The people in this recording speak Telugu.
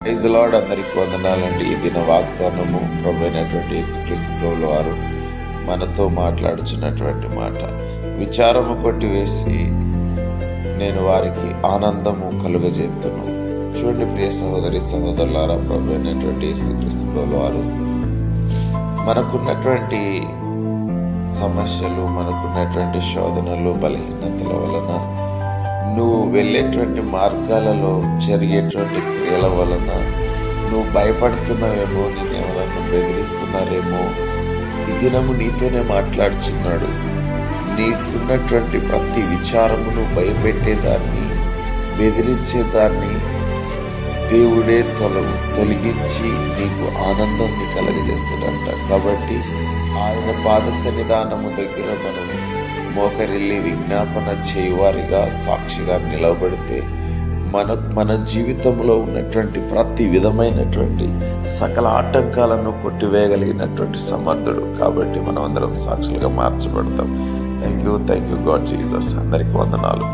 Praise the lord. అందరికి వందనాలండి. ఈ దిన వాగ్దానము ప్రభువైనటువంటి యేసుక్రీస్తు ప్రభుల వారు మనతో మాట్లాడుచున్నటువంటి మాట, విచారము కొట్టివేసి నేను వారికి ఆనందము కలుగజేస్తును. చూడండి ప్రియ సహోదరి సహోదరులారా, ప్రభువైనటువంటి యేసుక్రీస్తు ప్రభుల వారు మనకున్నటువంటి సమస్యలు, మనకున్నటువంటి శోధనలు, బలహీనతల వలన, నువ్వు వెళ్ళేటువంటి మార్గాలలో జరిగేటువంటి క్రియల వలన నువ్వు భయపడుతున్నావేమో, నేను ఎవరన్నా బెదిరిస్తున్నారేమో, ఈ దినము నీతోనే మాట్లాడుచున్నాడు. నీకున్నటువంటి ప్రతి విచారమును, భయపెట్టేదాన్ని, బెదిరించేదాన్ని దేవుడే తొలగించి నీకు ఆనందాన్ని కలగజేస్తాడంట. కాబట్టి ఆయన పాద సన్నిధానము దగ్గర మనము మోకరిల్లి విజ్ఞాపన చేయువారిగా, సాక్షిగా నిలబడితే మన జీవితంలో ఉన్నటువంటి ప్రతి విధమైనటువంటి సకల ఆటంకాలను కొట్టివేయగలిగినటువంటి సమర్థుడు. కాబట్టి మనం అందరం సాక్షులుగా మార్చబడతాం. Thank you God Jesus. అందరికీ వందనాలు.